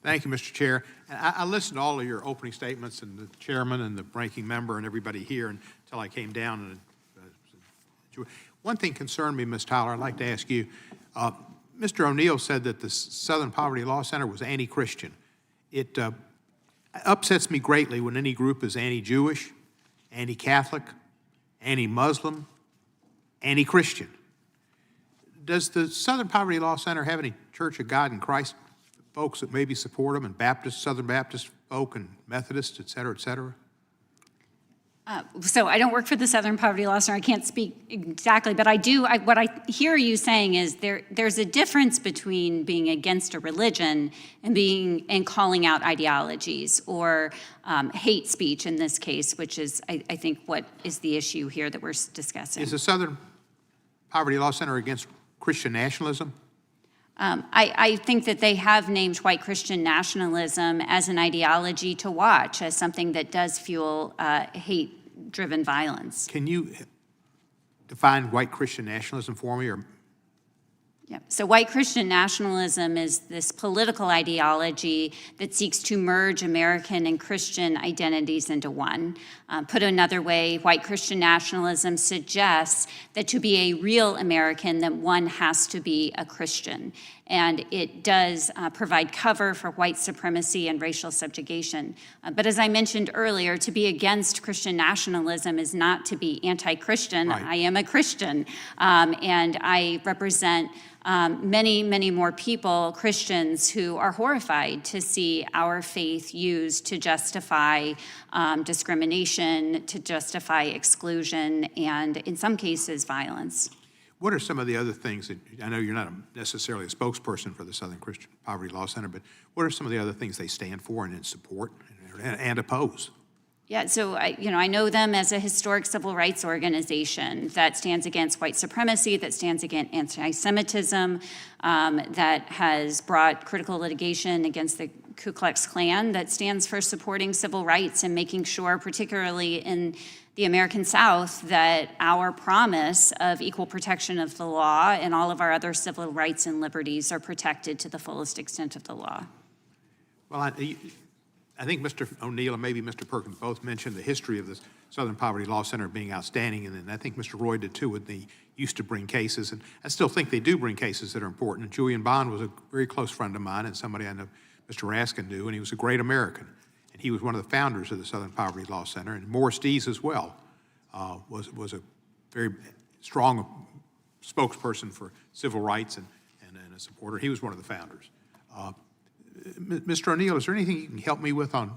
Thank you, Mr. Chair. And I listened to all of your opening statements and the chairman and the ranking member and everybody here until I came down. And one thing concerned me, Ms. Tyler, I'd like to ask you. Mr. O'Neill said that the Southern Poverty Law Center was anti-Christian. It upsets me greatly when any group is anti-Jewish, anti-Catholic, anti-Muslim, anti-Christian. Does the Southern Poverty Law Center have any Church of God in Christ folks that maybe support them, and Baptist, Southern Baptist folk, and Methodists, et cetera, et cetera? So I don't work for the Southern Poverty Law Center. I can't speak exactly, but I do. What I hear you saying is there's a difference between being against a religion and calling out ideologies or hate speech in this case, which is, I think, what is the issue here that we're discussing. Is the Southern Poverty Law Center against Christian nationalism? I think that they have named white Christian nationalism as an ideology to watch, as something that does fuel hate-driven violence. Can you define white Christian nationalism for me? Or Yeah. So white Christian nationalism is this political ideology that seeks to merge American and Christian identities into one. Put another way, white Christian nationalism suggests that to be a real American, that one has to be a Christian. And it does provide cover for white supremacy and racial subjugation. But as I mentioned earlier, to be against Christian nationalism is not to be anti-Christian. Right. I am a Christian, and I represent many, many more people, Christians, who are horrified to see our faith used to justify discrimination, to justify exclusion, and in some cases, violence. what are some of the other things that, I know you're not necessarily a spokesperson for the Southern Christian Poverty Law Center, but what are some of the other things they stand for and in support and oppose? Yeah, so I know them as a historic civil rights organization that stands against white supremacy, that stands against anti-Semitism, that has brought critical litigation against the Ku Klux Klan, that stands for supporting civil rights and making sure, particularly in the American South, that our promise of equal protection of the law and all of our other civil rights and liberties are protected to the fullest extent of the law. Well, I think Mr. O'Neill and maybe Mr. Perkins both mentioned the history of the Southern Poverty Law Center being outstanding, and I think Mr. Roy did too, when they used to bring cases, and I still think they do bring cases that are important. And Julian Bond was a very close friend of mine and somebody I know Mr. Raskin knew, and he was a great American. And he was one of the founders of the Southern Poverty Law Center, and Morris Dees as well was a very strong spokesperson for civil rights and a supporter. He was one of the founders. Mr. O'Neill, is there anything you can help me with on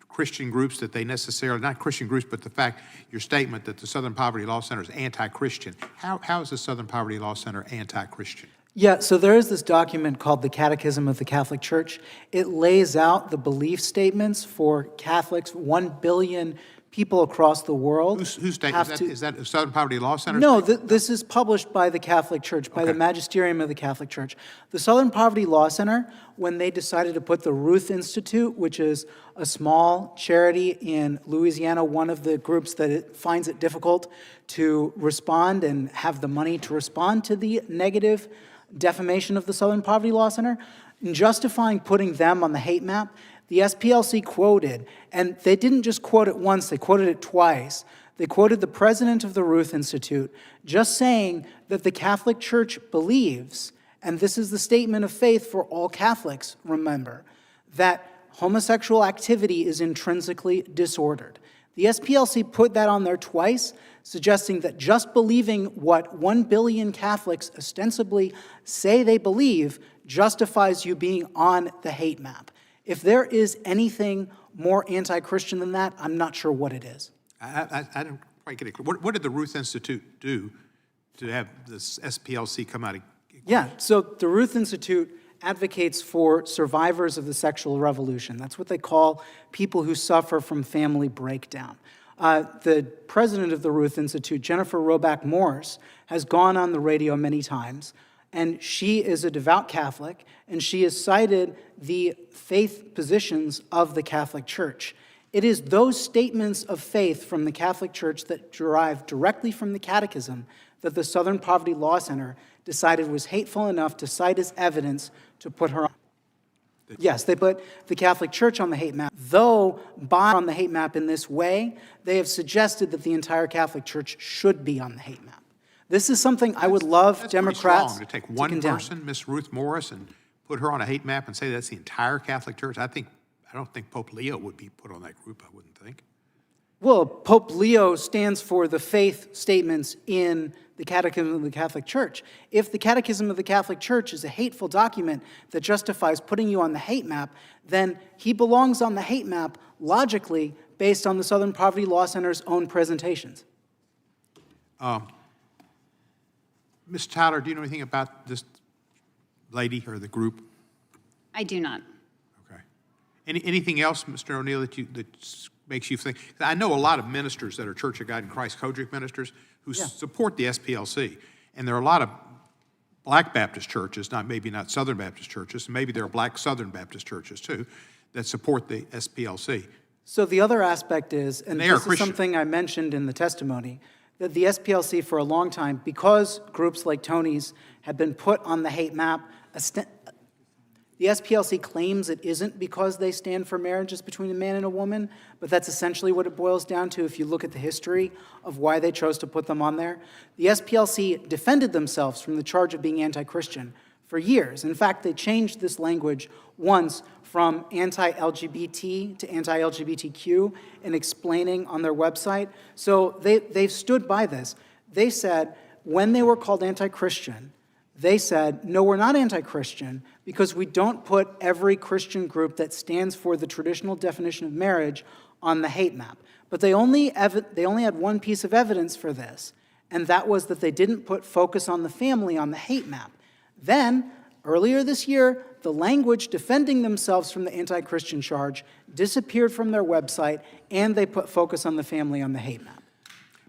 Christian groups that they necessarily, not Christian groups, but the fact, your statement that the Southern Poverty Law Center is anti-Christian. How is the Southern Poverty Law Center anti-Christian? Yeah, so there is this document called the Catechism of the Catholic Church. It lays out the belief statements for Catholics, 1 billion people across the world. Whose statement? Is that the Southern Poverty Law Center? No, this is published by the Catholic Church, by the Magisterium of the Catholic Church. The Southern Poverty Law Center, when they decided to put the Ruth Institute, which is a small charity in Louisiana, one of the groups that finds it difficult to respond and have the money to respond to the negative defamation of the Southern Poverty Law Center, in justifying putting them on the hate map, the SPLC quoted, and they didn't just quote it once, they quoted it twice. They quoted the president of the Ruth Institute just saying that the Catholic Church believes, and this is the statement of faith for all Catholics, remember, that homosexual activity is intrinsically disordered. The SPLC put that on there twice, suggesting that just believing what 1 billion Catholics ostensibly say they believe justifies you being on the hate map. If there is anything more anti-Christian than that, I'm not sure what it is. I don't quite get it. What did the Ruth Institute do to have this SPLC come out? Yeah, so the Ruth Institute advocates for survivors of the sexual revolution. That's what they call people who suffer from family breakdown. The president of the Ruth Institute, Jennifer Roback Morse, has gone on the radio many times, and she is a devout Catholic, and she has cited the faith positions of the Catholic Church. It is those statements of faith from the Catholic Church that derive directly from the Catechism that the Southern Poverty Law Center decided was hateful enough to cite as evidence to put her on. Yes, they put the Catholic Church on the hate map. Though by on the hate map in this way, they have suggested that the entire Catholic Church should be on the hate map. This is something I would love That's Democrats pretty strong to take one condemn. person, Miss Ruth Morris, and put her on a hate map and say that's the entire Catholic Church. I don't think Pope Leo would be put on that group, I wouldn't think. Well, Pope Leo stands for the faith statements in the Catechism of the Catholic Church. If the Catechism of the Catholic Church is a hateful document that justifies putting you on the hate map, then he belongs on the hate map logically based on the Southern Poverty Law Center's own presentations. Ms. Tyler, do you know anything about this lady or the group? I do not. Okay. Anything else, Mr. O'Neill, that makes you think? I know a lot of ministers that are Church of God in Christ Kojic ministers who support the SPLC, and there are a lot of Black Baptist churches, maybe not Southern Baptist churches, and maybe there are Black Southern Baptist churches too, that support the SPLC. So the other aspect is, and They are this is Christian. something I mentioned in the testimony, that the SPLC for a long time, because groups like Tony's have been put on the hate map, the SPLC claims it isn't because they stand for marriages between a man and a woman, but that's essentially what it boils down to if you look at the history of why they chose to put them on there. The SPLC defended themselves from the charge of being anti-Christian for years. In fact, they changed this language once from anti-LGBT to anti-LGBTQ in explaining on their website. So they've stood by this. They said when they were called anti-Christian, they said, no, we're not anti-Christian because we don't put every Christian group that stands for the traditional definition of marriage on the hate map. But they only had one piece of evidence for this, and that was that they didn't put focus on the family on the hate map. Then, earlier this year, the language defending themselves from the anti-Christian charge disappeared from their website, and they put focus on the family on the hate map.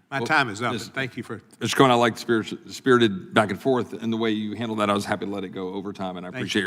My time is up, and thank you for... Mr. Cohen, I like the spirited back and forth, and the way you handled that, I was happy to let it go over time, and I appreciate your